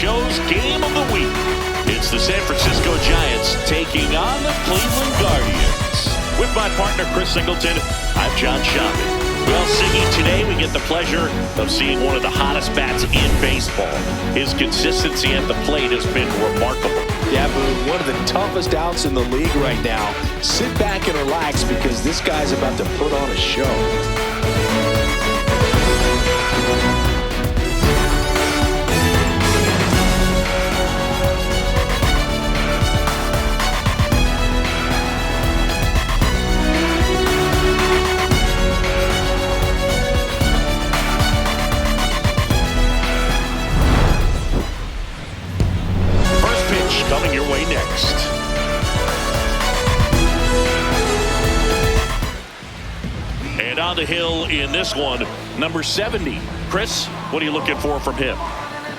show's game of the week. It's the San Francisco Giants taking on the Cleveland Guardians. With my partner, Chris Singleton, I'm John Shambi. Well, Siggy, today we get the pleasure of seeing one of the hottest bats in baseball. His consistency at the plate has been remarkable. Yeah, Boo, one of the toughest outs in the league right now. Sit back and relax because this guy's about to put on a show. Coming your way next. And on the hill in this one, number 70. Chris, what are you looking for from him?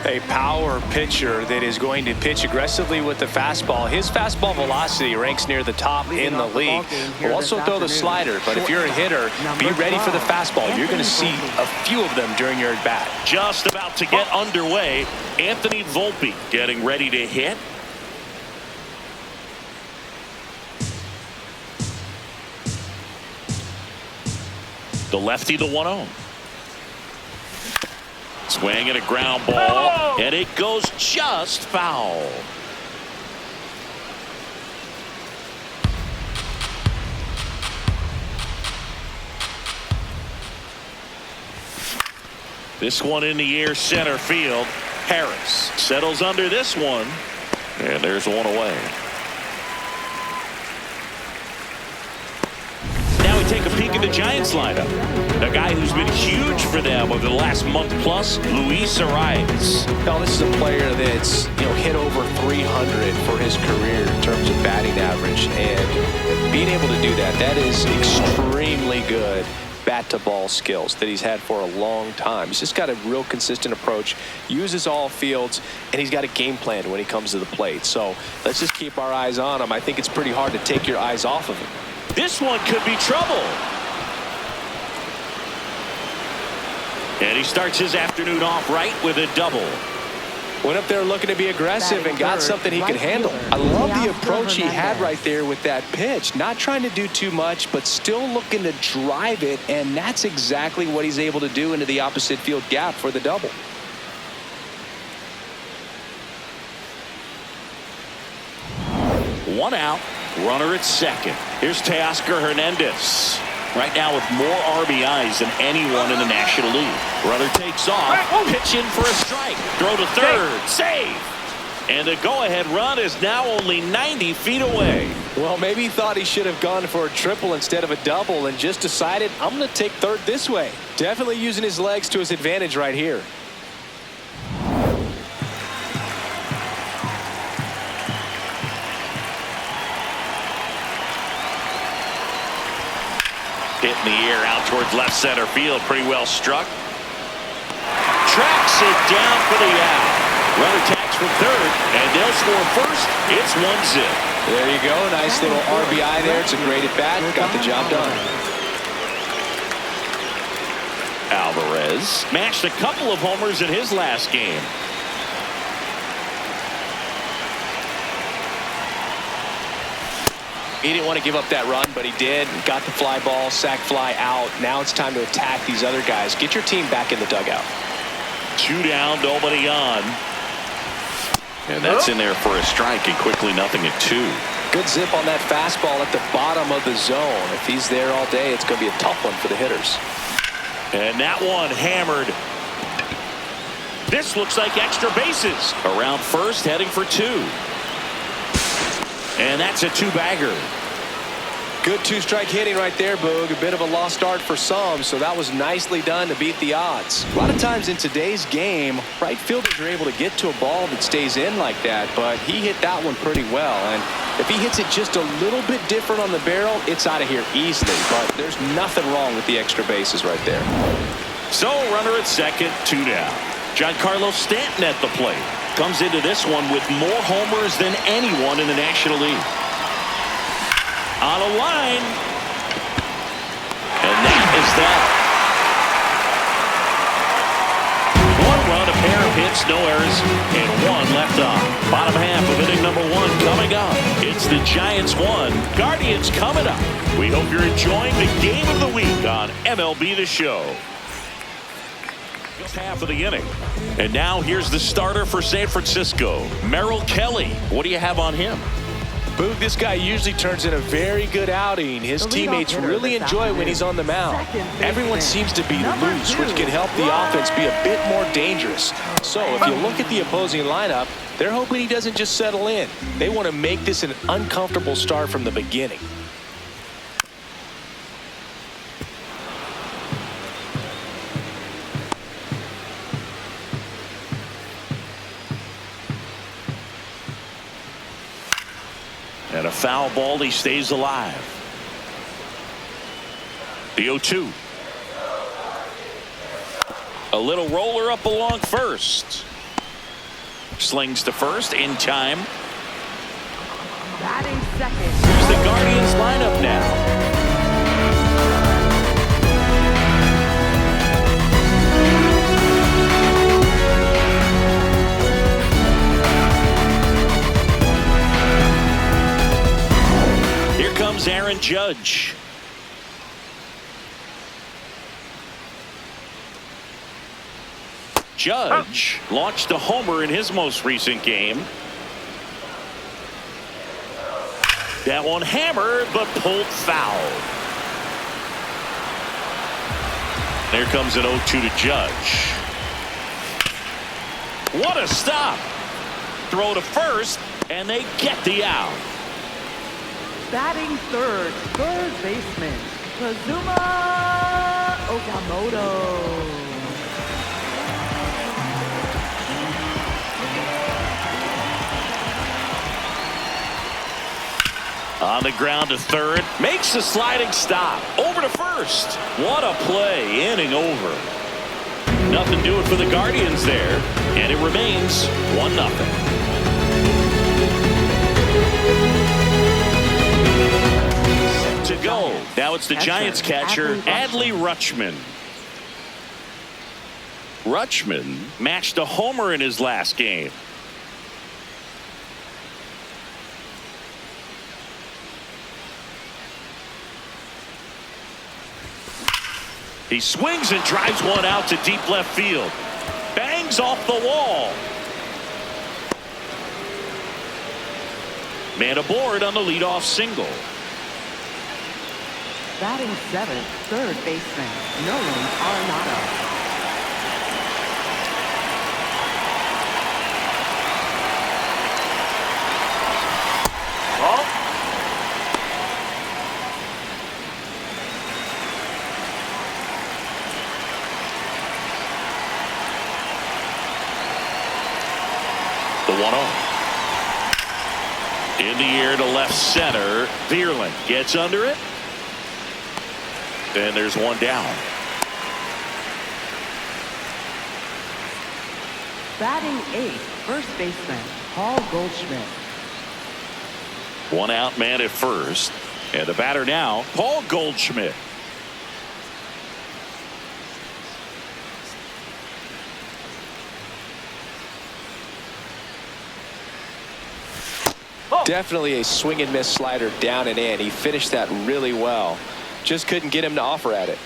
A power pitcher that is going to pitch aggressively with the fastball. His fastball velocity ranks near the top in the league. Will also throw the slider, but if you're a hitter, be ready for the fastball. You're going to see a few of them during your at-bat. Just about to get underway. Anthony Volpe getting ready to hit. The lefty, the 1-0. Swing and a ground ball, and it goes just foul. This one in the air, center field. Harris settles under this one, and there's one away. Take a peek at the Giants lineup. A guy who's been huge for them over the last month plus, Luis Arias. Now, this is a player that's hit over 300 for his career in terms of batting average, and being able to do that is extremely good bat to ball skills that he's had for a long time. He's just got a real consistent approach, uses all fields, and he's got a game plan when he comes to the plate. So let's just keep our eyes on him. I think it's pretty hard to take your eyes off of him. This one could be trouble. And he starts his afternoon off right with a double. Went up there looking to be aggressive and got something he could handle. I love the approach he had right there with that pitch. Not trying to do too much, but still looking to drive it, and that's exactly what he's able to do into the opposite field gap for the double. One out. Runner at second. Here's Teoscar Hernandez. Right now with more RBIs than anyone in the National League. Runner takes off. Pitch in for a strike. Throw to third. Save. And the go-ahead run is now only 90 feet away. Well, maybe he thought he should have gone for a triple instead of a double and just decided, I'm going to take third this way. Definitely using his legs to his advantage right here. Hit in the air out towards left center field. Pretty well struck. Tracks it down for the out. Runner tags from third, and they'll score first. It's 1-0. There you go. Nice little RBI there. It's a great at bat. Got the job done. Alvarez matched a couple of homers in his last game. He didn't want to give up that run, but he did. Got the fly ball, sac fly out. Now it's time to attack these other guys. Get your team back in the dugout. 2 down, nobody on. And that's in there for a strike, and quickly nothing at 2. Good zip on that fastball at the bottom of the zone. If he's there all day, it's going to be a tough one for the hitters. And that one hammered. This looks like extra bases. Around first, heading for 2. And that's a 2-bagger. Good 2-strike hitting right there, Boog. A bit of a lost start for some, so that was nicely done to beat the odds. A lot of times in today's game, right fielders are able to get to a ball that stays in like that, but he hit that one pretty well. And if he hits it just a little bit different on the barrel, it's out of here easily. But there's nothing wrong with the extra bases right there. So runner at second, 2 down. Giancarlo Stanton at the plate. Comes into this one with more homers than anyone in the National League. On a line. And that is that. 1 run, a pair of hits, no errors, and 1 one left on. Bottom half of inning number 1 coming up. It's the Giants 1, Guardians coming up. We hope you're enjoying the game of the week on MLB The Show. Half of the inning. And now here's the starter for San Francisco, Merrill Kelly. What do you have on him? Boog, this guy usually turns in a very good outing. His teammates really enjoy it when he's on the mound. Everyone seems to be loose, which can help the offense be a bit more dangerous. So if you look at the opposing lineup, they're hoping he doesn't just settle in. They want to make this an uncomfortable start from the beginning. And a foul ball, he stays alive. The 0-2. A little roller up along first. Slings to first in time. Batting second. Here's the Guardians lineup now. Aaron Judge. Judge launched a homer in his most recent game. That one hammered but pulled foul. There comes an 0-2 to Judge. What a stop. Throw to first and they get the out. Batting third baseman, Kazuma Okamoto. On the ground to third, makes a sliding stop, over to first. What a play, inning over. Nothing doing for the Guardians there, and it remains 1-0. To go. Now it's the Giants catcher, Adley Rutschman. Rutschman matched a homer in his last game. He swings and drives one out to deep left field. Bangs off the wall. Man aboard on the leadoff single. Batting seventh, third baseman, Nolan Arenado. The 1-0. In the air to left center. Vierling gets under it. And there's one down. Batting eighth, first baseman, Paul Goldschmidt. One out man at first. And the batter now, Paul Goldschmidt. Definitely a swing and miss slider down and in. He finished that really well. Just couldn't get him to offer at it.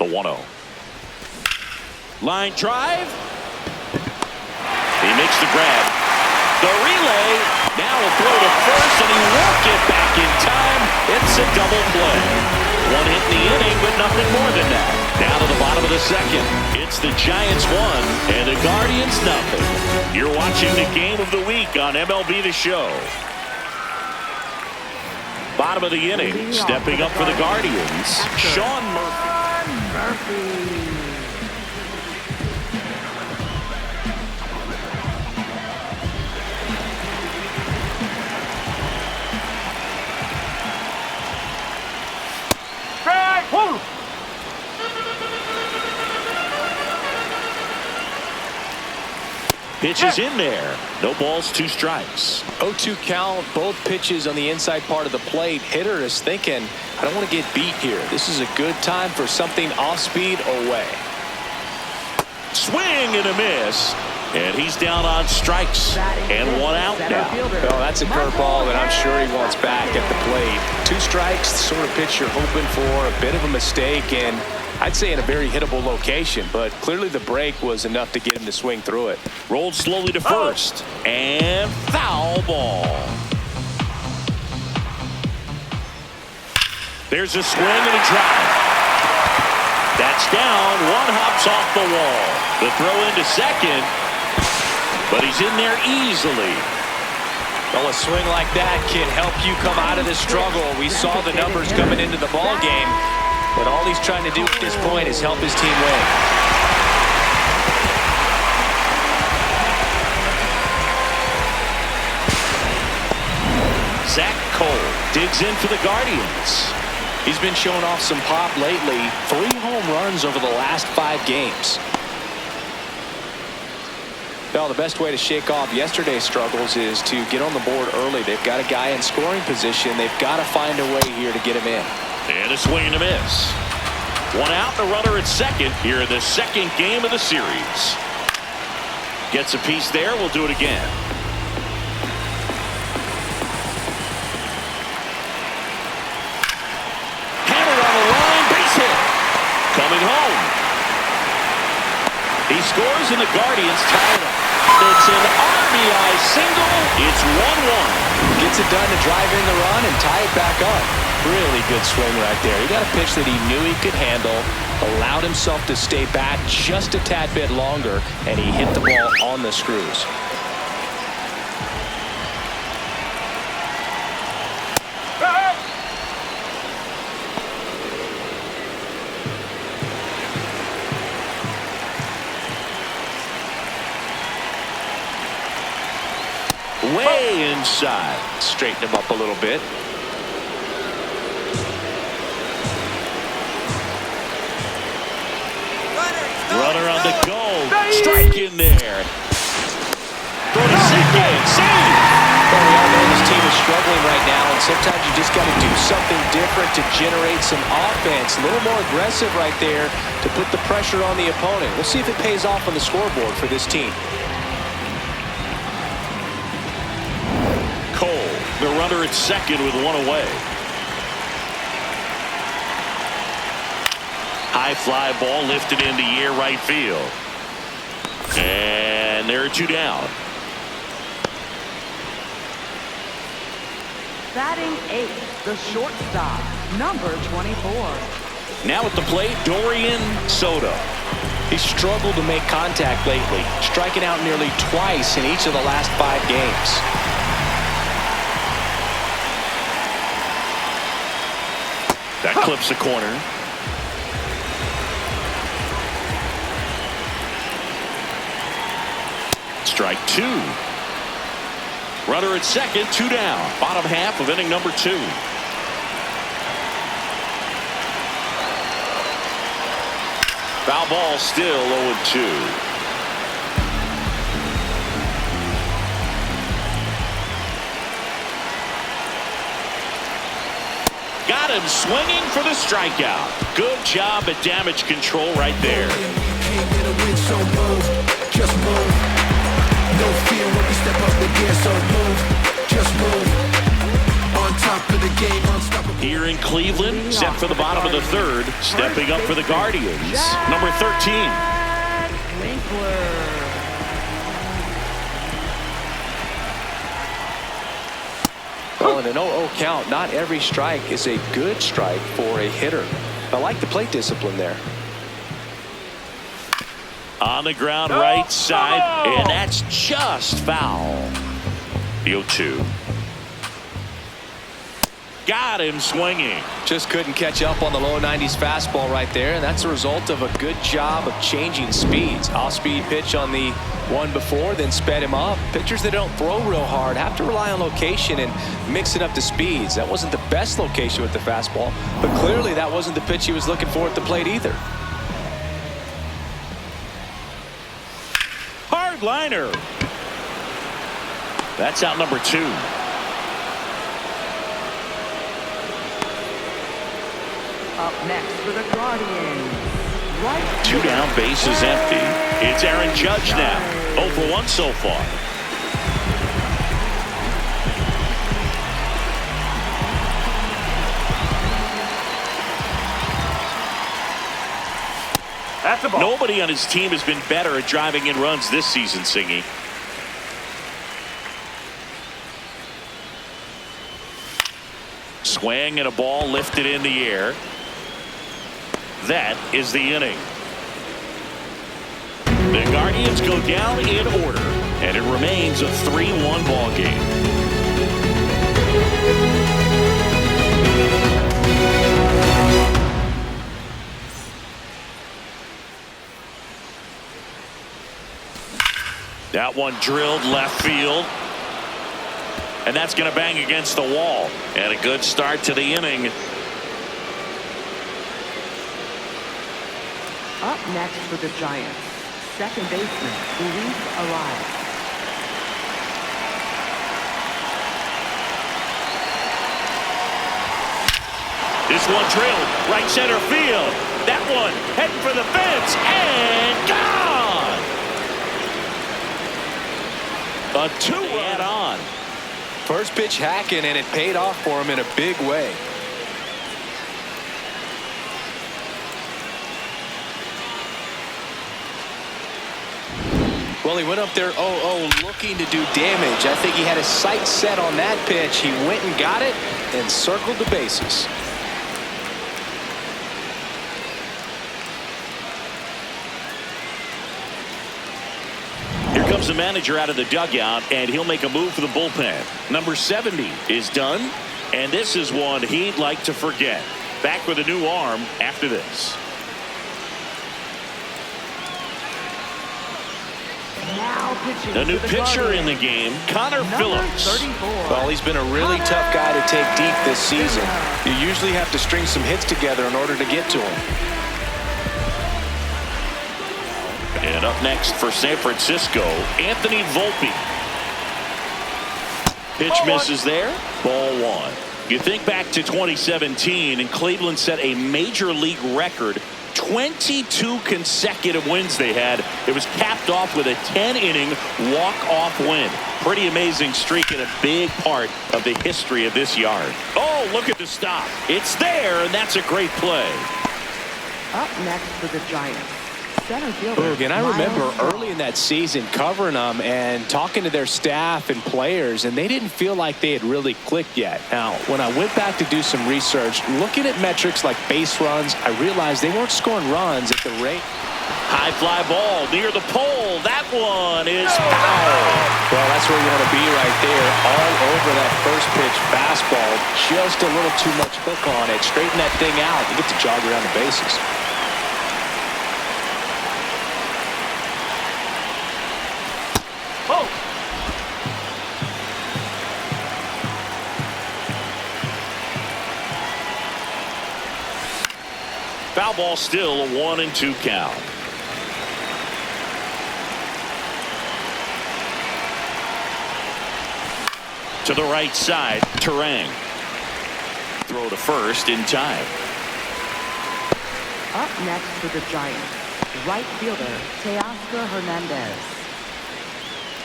The 1-0. Line drive. He makes the grab. The relay. Now a throw to first, and he won't get back in time. It's a double play. One hit in the inning, but nothing more than that. Down to the bottom of the second. It's the Giants 1 and the Guardians nothing. You're watching the game of the week on MLB The Show. Bottom of the inning, stepping up for the Guardians, Sean Murphy. Pitch is in there. No balls, 2 strikes. 0-2 count, both pitches on the inside part of the plate. Hitter is thinking, I don't want to get beat here. This is a good time for something off speed away. Swing and a miss. And he's down on strikes and 1 out now. Well, that's a curveball that I'm sure he wants back at the plate. 2 strikes, the sort of pitch you're hoping for. A bit of a mistake, and I'd say in a very hittable location, but clearly the break was enough to get him to swing through it. Rolled slowly to first, and foul ball. There's a swing and a drive. That's down. 1 hops off the wall. The throw into second, but he's in there easily. Well, a swing like that can help you come out of the struggle. We saw the numbers coming into the ball game, but all he's trying to do at this point is help his team win. Zach Cole digs in for the Guardians. He's been showing off some pop lately. 3 home runs over the last 5 games. Well, the best way to shake off yesterday's struggles is to get on the board early. They've got a guy in scoring position. They've got to find a way here to get him in. And a swing and a miss. 1 out, the runner at second here in the second game of the series. Gets a piece there. We'll do it again. Hammered on the line, base hit. Coming home. He scores and the Guardians tie it up. It's an RBI single. It's 1-1. Gets it done to drive in the run and tie it back up. Really good swing right there. He got a pitch that he knew he could handle, allowed himself to stay back just a tad bit longer, and he hit the ball on the screws. Way inside. Straighten him up a little bit. Runner on the goal. Strike in there. Throw to second. Save. Well, we all know this team is struggling right now, and sometimes you just got to do something different to generate some offense. A little more aggressive right there to put the pressure on the opponent. We'll see if it pays off on the scoreboard for this team. Cole, the runner at second with 1 away. High fly ball lifted into the air right field. And there are 2 down. Batting 8th, the shortstop, number 24. Now at the plate, Dorian Soto. He's struggled to make contact lately, striking out nearly twice in each of the last 5 games. That clips the corner. Strike 2. Runner at second, 2 down. Bottom half of inning number 2. Foul ball, still 0-2. Got him swinging for the strikeout. Good job at damage control right there. Just move. No fear when we step up the gear, so move. Just move. On top of the game, unstoppable. Here in Cleveland, set for the bottom of the 3rd. Stepping up for the Guardians, number 13. Winkler. Well, in an 0-0 count, not every strike is a good strike for a hitter. I like the plate discipline there. On the ground, right side, and that's just foul. The 0-2. Got him swinging. Just couldn't catch up on the low 90s fastball right there, and that's a result of a good job of changing speeds. Off-speed pitch on the one before, then sped him up. Pitchers that don't throw real hard have to rely on location and mix it up to speeds. That wasn't the best location with the fastball, but clearly that wasn't the pitch he was looking for at the plate either. liner. That's out number 2. Up next for the Guardians. Right 2 down, base is empty. It's Aaron Judge now. 0 for 1 so far. That's the ball. Nobody on his team has been better at driving in runs this season, Singy. Swing and a ball lifted in the air. That is the inning. The Guardians go down in order, and it remains a 3-1 ball game. That one drilled left field. And that's going to bang against the wall. And a good start to the inning. Up next for the Giants, second baseman, Luis Arias. This one drilled right center field. That one heading for the fence and gone. A 2-run on. First pitch hacking, and it paid off for him in a big way. Well, he went up there 0-0 looking to do damage. I think he had his sights set on that pitch. He went and got it and circled the bases. Here comes the manager out of the dugout, and he'll make a move for the bullpen. Number 70 is done, and this is one he'd like to forget. Back with a new arm after this. Now pitching The new for the pitcher in Guardians, the game, Connor number Phillips. 34. Well, he's been a really tough guy to take deep this season. You usually have to string some hits together in order to get to him. And up next for San Francisco, Anthony Volpe. Pitch misses there. Ball 1. You think back to 2017, and Cleveland set a major league record. 22 consecutive wins they had. It was capped off with a 10-inning walk-off win. Pretty amazing streak and a big part of the history of this yard. Oh, look at the stop. It's there, and that's a great play. Up next for the Giants, center fielder. Boog, and I remember Miles Sanders. early in that season covering them and talking to their staff and players, and they didn't feel like they had really clicked yet. Now, when I went back to do some research, looking at metrics like base runs, I realized they weren't scoring runs at the rate. High fly ball near the pole. That one is foul. Well, that's where you want to be right there, all over that first pitch fastball. Just a little too much hook on it. Straighten that thing out and get to jog around the bases. Oh. Foul ball, still a 1-2 count. To the right side, Terang. Throw to first in time. Up next for the Giants, right fielder, Teoscar Hernandez.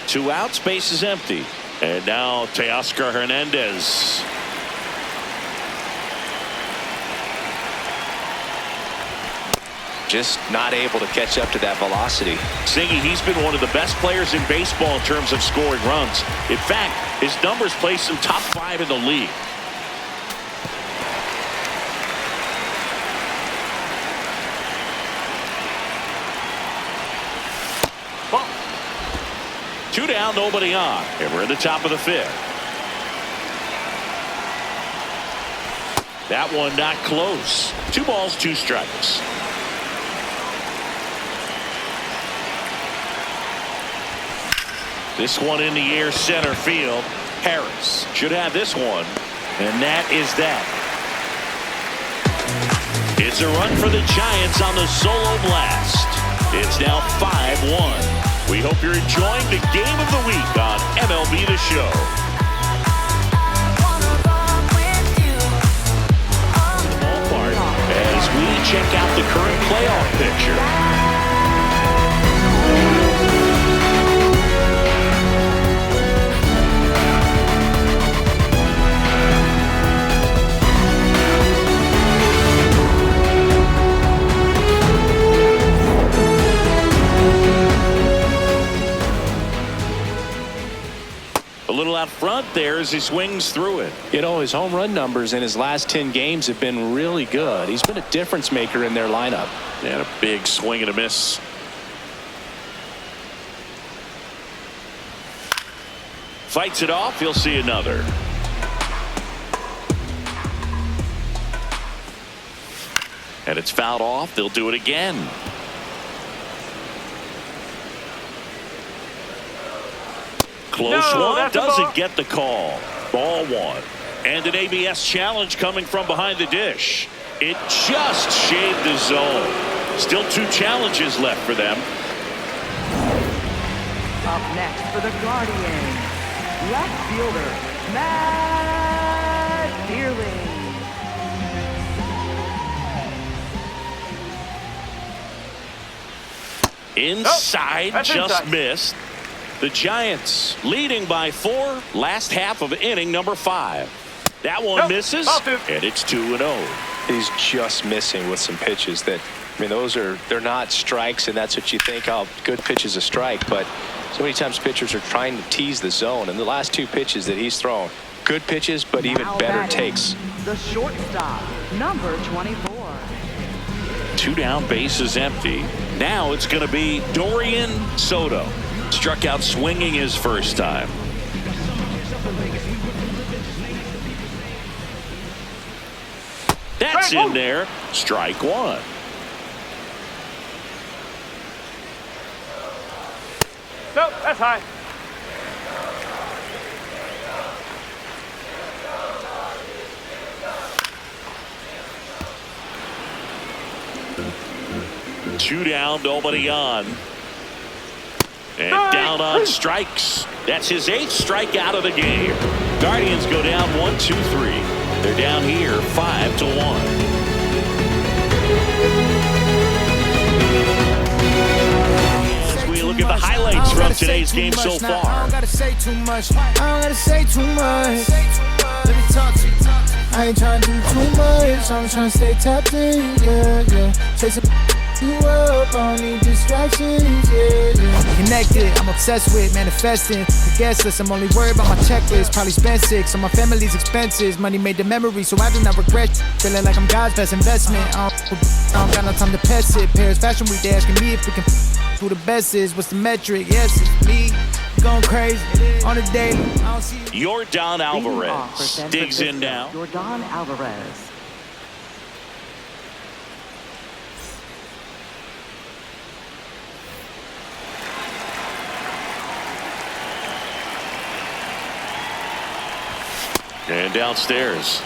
2 outs, base is empty. And now Teoscar Hernandez. Just not able to catch up to that velocity. Singy, he's been one of the best players in baseball in terms of scoring runs. In fact, his numbers place him top 5 in the league. Ball. 2 down, nobody on. And we're in the top of the 5th. That one not close. 2 balls, 2 strikes. This one in the air, center field. Harris should have this one. And that is that. It's a run for the Giants on the solo blast. It's now 5-1. We hope you're enjoying the game of the week on MLB The Show. Ballpark as we check out the current playoff picture. A little out front there as he swings through it. You know, his home run numbers in his last 10 games have been really good. He's been a difference maker in their lineup. And a big swing and a miss. Fights it off. He'll see another. And it's fouled off. They'll do it again. Close one, doesn't get the call. Ball one. And an ABS challenge coming from behind the dish. It just shaved the zone. Still 2 challenges left for them. Up next for the Guardians, left fielder, Matt Dearling. Inside, just missed. The Giants leading by 4. Last half of inning number 5. That one misses, and it's 2-0. He's just missing with some pitches that, I mean, they're not strikes, and that's what you think, oh, good pitch is a strike. But so many times pitchers are trying to tease the zone, and the last 2 pitches that he's thrown, good pitches, but even better takes. The shortstop, number 24. 2 down, bases empty. Now it's going to be Dorian Soto. Struck out swinging his first time. That's in there. Strike 1. Nope, that's high. Two down, nobody on. And down on strikes. That's his 8th strikeout of the game. Guardians go down 1-2-3. They're down here 5-1. As we look at the highlights from today's game so far. I don't gotta say too much. I don't gotta say too much. Let me talk to you. I ain't trying to do too much. I'm trying to stay tapped in. Yeah. Chasing you up, I don't need distractions. Yeah. Connected, I'm obsessed with manifesting. The guest list, I'm only worried about my checklist. Probably spent 6 on my family's expenses. Money made the memory, so I do not regret. Feeling like I'm God's best investment. I don't got no time to pass it. Paris Fashion Week, they asking me if we can who the best is. What's the metric? Yes, it's me. Going crazy on a daily. I don't see Yordan Alvarez digs in now. Yordan Alvarez. And downstairs.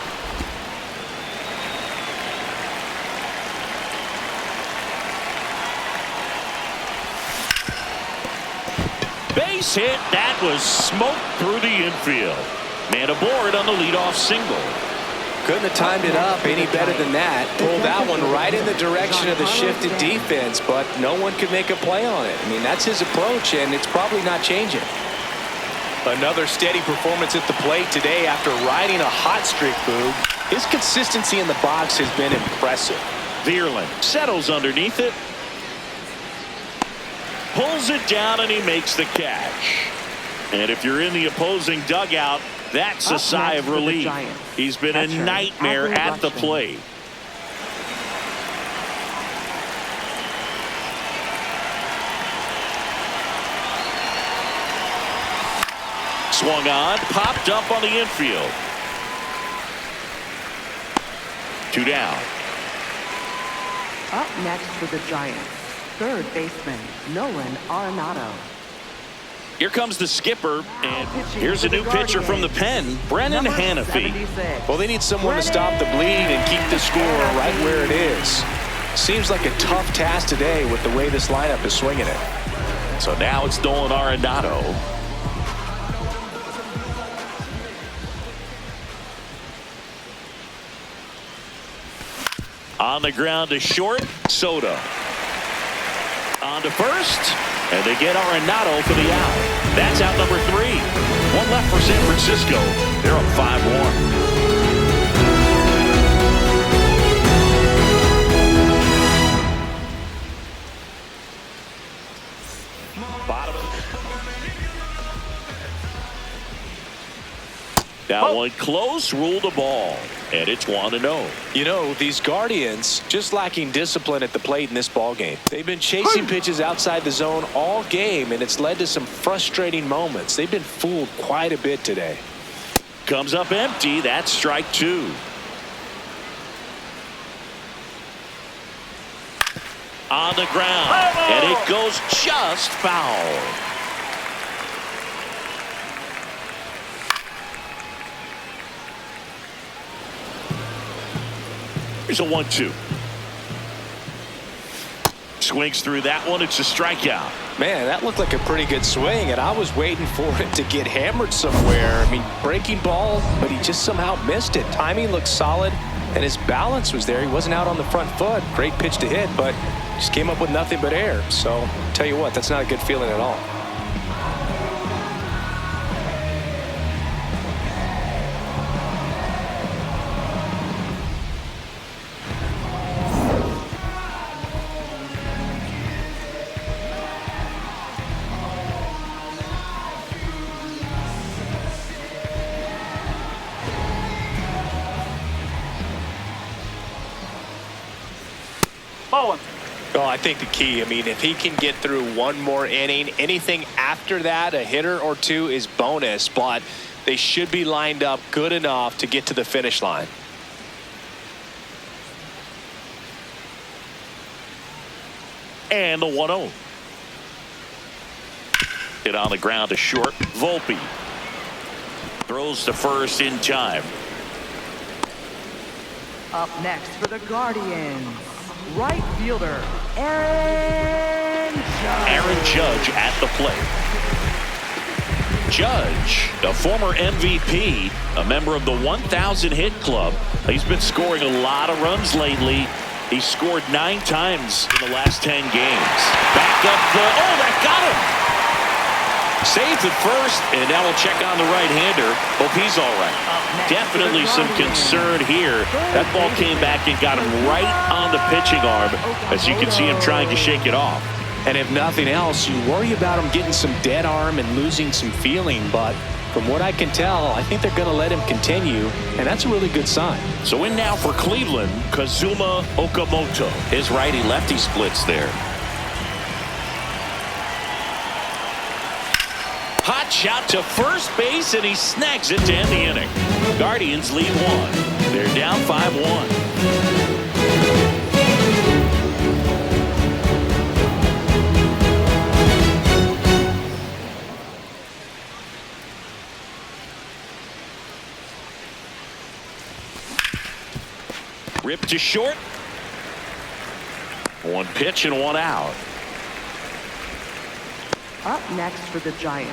Base hit. That was smoked through the infield. Man aboard on the leadoff single. Couldn't have timed it up any better than that. Pulled that one right in the direction of the shifted defense, but no one could make a play on it. I mean, that's his approach, and it's probably not changing. Another steady performance at the plate today after riding a hot streak, Boog. His consistency in the box has been impressive. Vierland settles underneath it. Pulls it down, and he makes the catch. And if you're in the opposing dugout, that's a sigh of relief. He's been a nightmare at the plate. Swung on, popped up on the infield. 2 down. Up next for the Giants, third baseman, Nolan Arenado. Here comes the skipper, and here's a new pitcher from the pen, Brennan Hanafy. Well, they need someone to stop the bleed and keep the score right where it is. Seems like a tough task today with the way this lineup is swinging it. So now it's Nolan Arenado. On the ground to short, Soto. On to first, and they get Arenado for the out. That's out number 3. One left for San Francisco. They're up 5-1. That one close, ruled the ball, and it's 1-0. You know, these Guardians just lacking discipline at the plate in this ball game. They've been chasing pitches outside the zone all game, and it's led to some frustrating moments. They've been fooled quite a bit today. Comes up empty. That's strike 2. On the ground, and it goes just foul. Here's a 1-2. Swings through that one. It's a strikeout. Man, that looked like a pretty good swing, and I was waiting for it to get hammered somewhere. I mean, breaking ball, but he just somehow missed it. Timing looked solid, and his balance was there. He wasn't out on the front foot. Great pitch to hit, but just came up with nothing but air. So, tell you what, that's not a good feeling at all. Well, I think the key, I mean, if he can get through one more inning, anything after that, a hitter or two is bonus, but they should be lined up good enough to get to the finish line. And the 1-0. Hit on the ground to short. Volpe throws to first in time. Up next for the Guardians, right fielder, Aaron Judge. Aaron Judge at the plate. Judge, a former MVP, a member of the 1,000 hit club. He's been scoring a lot of runs lately. He scored 9 times in the last 10 games. Back up the, oh, that got him. Saved at first, and now we'll check on the right-hander. Hope he's all right. Definitely some concern here. That ball came back and got him right on the pitching arm, as you can see him trying to shake it off. And if nothing else, you worry about him getting some dead arm and losing some feeling. But from what I can tell, I think they're going to let him continue, and that's a really good sign. So in now for Cleveland, Kazuma Okamoto. His righty-lefty splits there. Hot shot to first base, and he snags it to end the inning. Guardians lead 1. They're down 5-1. Ripped to short. 1 pitch and 1 out. Up next for the Giants,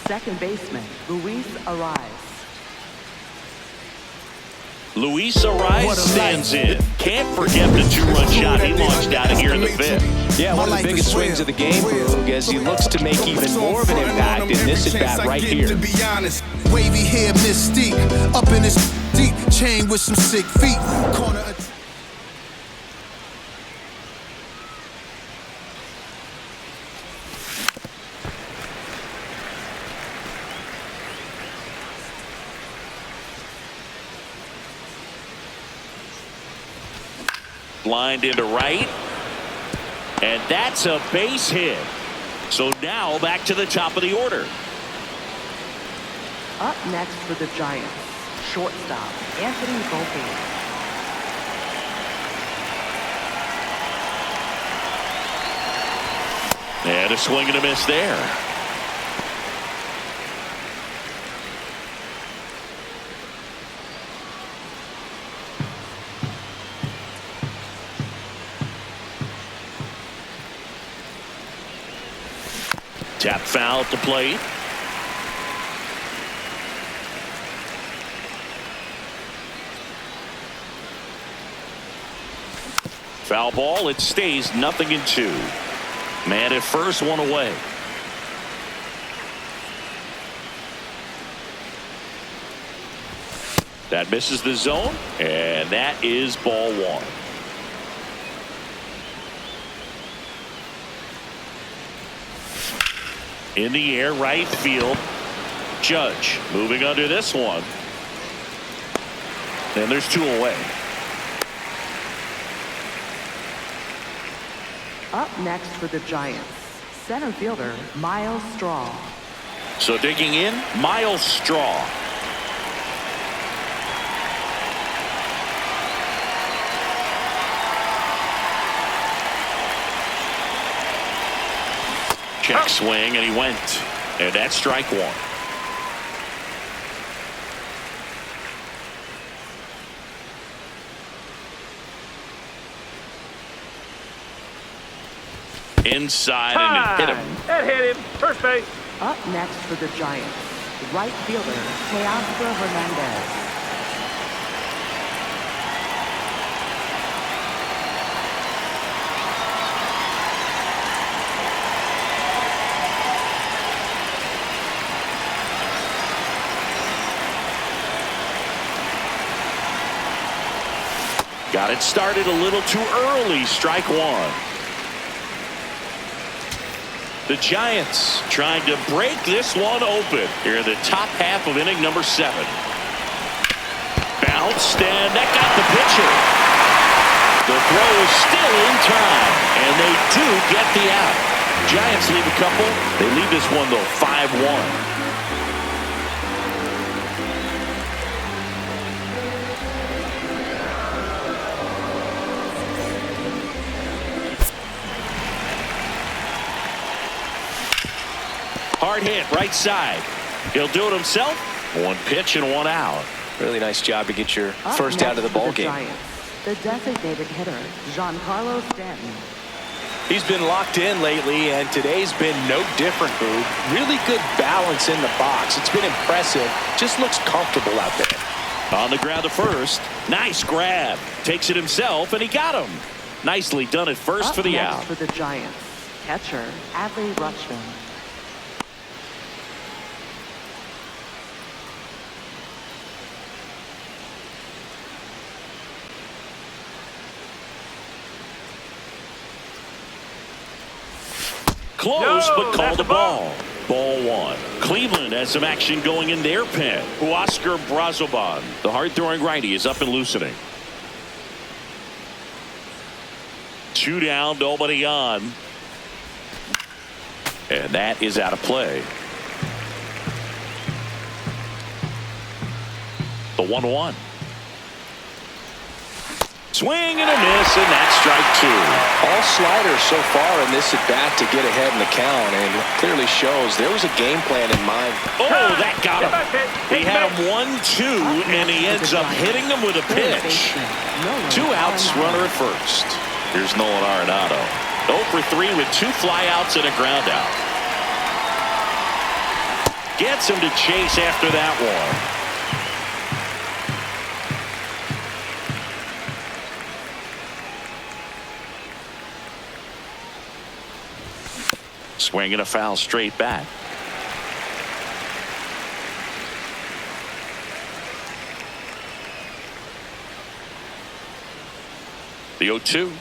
second baseman, Luis Ariz. Luis Ariz stands in. Can't forget the 2-run shot he launched out of here in the 5th. Yeah, one of the biggest swings of the game, Boog, as he looks to make even more of an impact in this at-bat right here. To be honest, wavy hair, mystique, up in his deep chain with some sick feet. Corner. Lined into right, and that's a base hit. So now back to the top of the order. Up next for the Giants, shortstop, Anthony Volpe. And a swing and a miss there. Tap foul at the plate. Foul ball. It stays 0-2. Man at first, one away. That misses the zone, and that is ball one. In the air, right field. Judge moving under this one. And there's two away. Up next for the Giants, center fielder Miles Straw. So digging in, Miles Straw. Check swing, and he went. And that's strike one. Inside, and it hit him. That hit him. First base. Up next for the Giants, right fielder Teoscar Hernandez. Got it started a little too early. Strike one. The Giants trying to break this one open here in the top half of inning number 7. Bounced, and that got the pitcher. The throw is still in time, and they do get the out. Giants leave a couple. They lead this one, though, 5-1. Hard hit, right side. He'll do it himself. One pitch and one out. Really nice job to get your Up first out of the next for ball game. Giants, the designated hitter Giancarlo Stanton. He's been locked in lately, and today's been no different, Boo. Really good balance in the box. It's been impressive. Just looks comfortable out there. On the ground to first. Nice grab. Takes it himself, and he got him. Nicely done at first Up for the next out. for the Giants, catcher Adley Rutschman. Close, No, but called that's a a ball. ball. Ball one. Cleveland has some action going in their pen. Huascar Brazoban, the hard-throwing righty, is up and loosening. 2 down, nobody on. And that is out of play. The 1-1. Swing and a miss, and that's strike 2. All sliders so far in this at bat to get ahead in the count, and it clearly shows there was a game plan in mind. Oh, that got him. He had him 1-2, and he ends up hitting him with a pitch. 2 outs, runner at first. Here's Nolan Arenado. 0 for 3 with 2 flyouts and a ground out. Gets him to chase after that one. Swinging a foul straight back. The 0-2.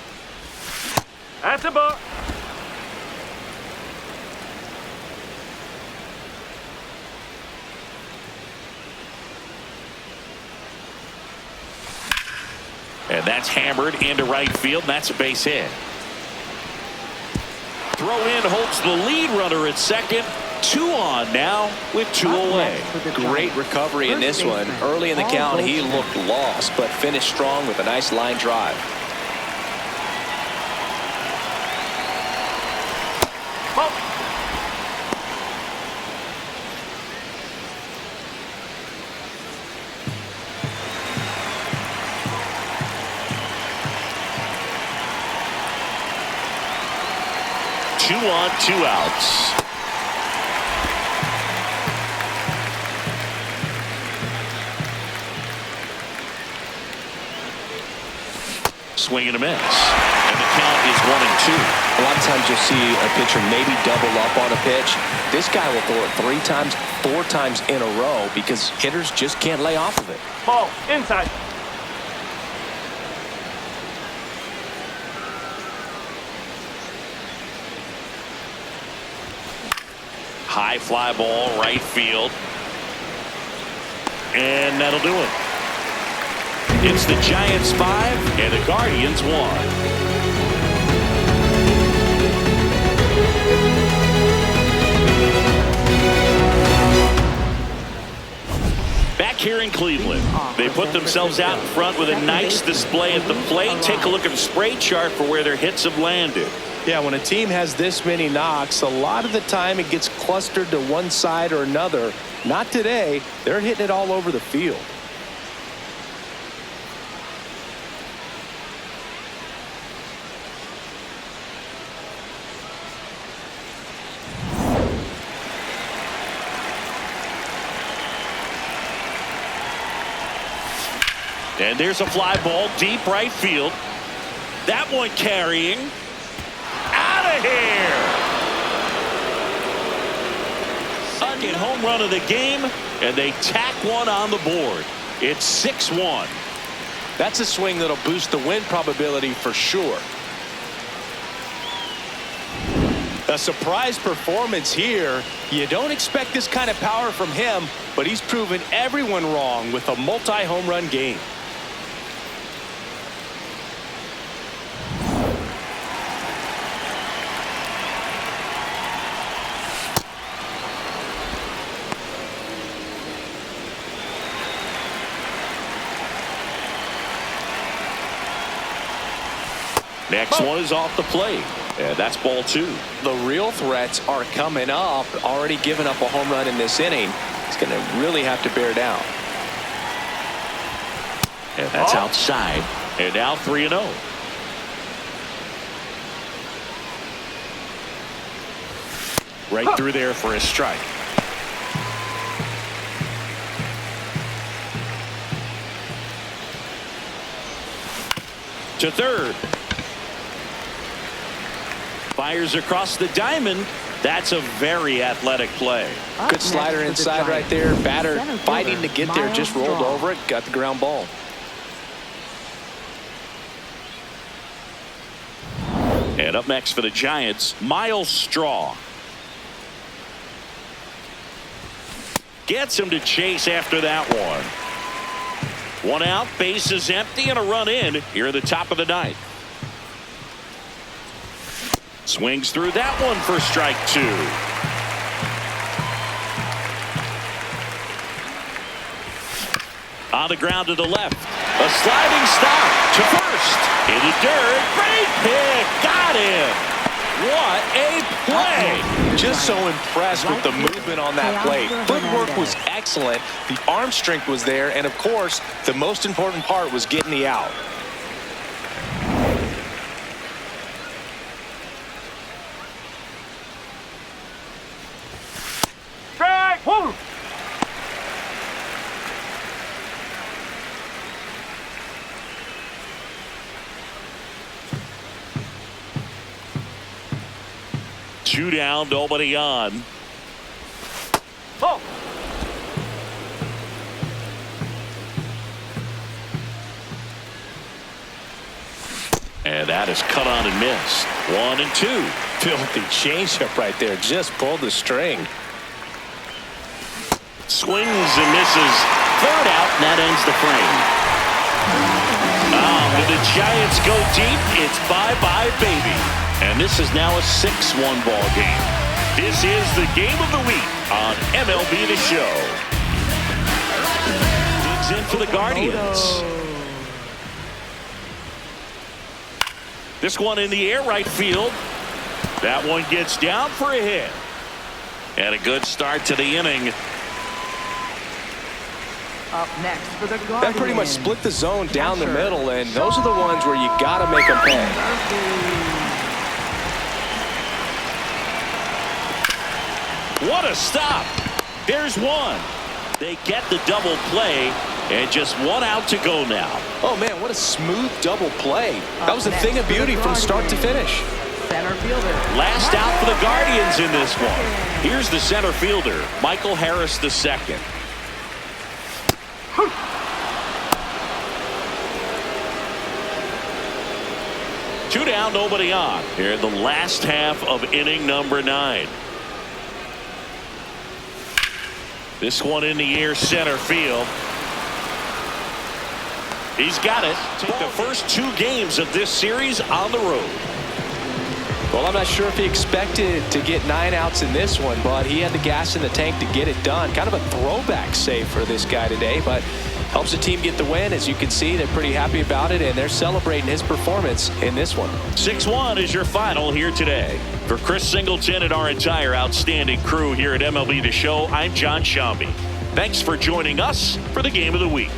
That's a ball. And that's hammered into right field, and that's a base hit. Throw in holds the lead runner at second. 2 on now with 2 away. Great recovery in this one. Early in the count, he looked lost, but finished strong with a nice line drive. Ball. Two on, 2 outs. swing and a miss. And the count is 1-2. A lot of times you'll see a pitcher maybe double up on a pitch. This guy will throw it 3 times, 4 times in a row because hitters just can't lay off of it. Ball, inside. High fly ball, right field. And that'll do it. It's the Giants 5 and the Guardians 1. Back here in Cleveland, they put themselves out in front with a nice display at the plate. Take a look at the spray chart for where their hits have landed. Yeah, when a team has this many knocks, a lot of the time it gets clustered to one side or another. Not today. They're hitting it all over the field. And there's a fly ball deep right field. That one carrying. Out of here. Second home run of the game, and they tack one on the board. It's 6-1. That's a swing that'll boost the win probability for sure. A surprise performance here. You don't expect this kind of power from him, but he's proven everyone wrong with a multi-home run game. Next one is off the plate. And that's ball 2. The real threats are coming up. Already given up a home run in this inning. He's going to really have to bear down. And that's outside. And now 3-0. Right through there for a strike. To third. Fires across the diamond. That's a very athletic play. Good slider inside right there. Batter fighting to get there. Just rolled over it. Got the ground ball. And up next for the Giants, Miles Straw. Gets him to chase after that one. One out, base is empty, and a run in here at the top of the 9th. Swings through that one for strike 2. On the ground to the left. A sliding stop to first. In the dirt. Great pick. Got him. What a play. Just so impressed with the movement on that play. Footwork was excellent. The arm strength was there. And, of course, the most important part was getting the out. Strike! Woo! Two down, nobody on. Oh! And that is cut on and missed. 1-2. Filthy changeup right there. Just pulled the string. Swings and misses. Third out, and that ends the frame. When the Giants go deep, it's bye-bye, baby. And this is now a 6-1 ball game. This is the game of the week on MLB The Show. Digs in for the Guardians. This one in the air right field. That one gets down for a hit. And a good start to the inning. Up next for the Guardians. That pretty much split the zone down the middle, and those are the ones where you got to make them pay. What a stop. There's one. They get the double play. And just one out to go now. Oh, man, what a smooth double play. That was a thing of beauty from start to finish. Center fielder. Last out for the Guardians in this one. Here's the center fielder, Michael Harris II. Two down, nobody on. Here in the last half of inning number 9. This one in the air, center field. He's got it. Take the first 2 games of this series on the road. Well, I'm not sure if he expected to get 9 outs in this one, but he had the gas in the tank to get it done. Kind of a throwback save for this guy today, but helps the team get the win. As you can see, they're pretty happy about it, and they're celebrating his performance in this one. 6-1 is your final here today. For Chris Singleton and our entire outstanding crew here at MLB The Show, I'm John Shambi. Thanks for joining us for the Game of the Week.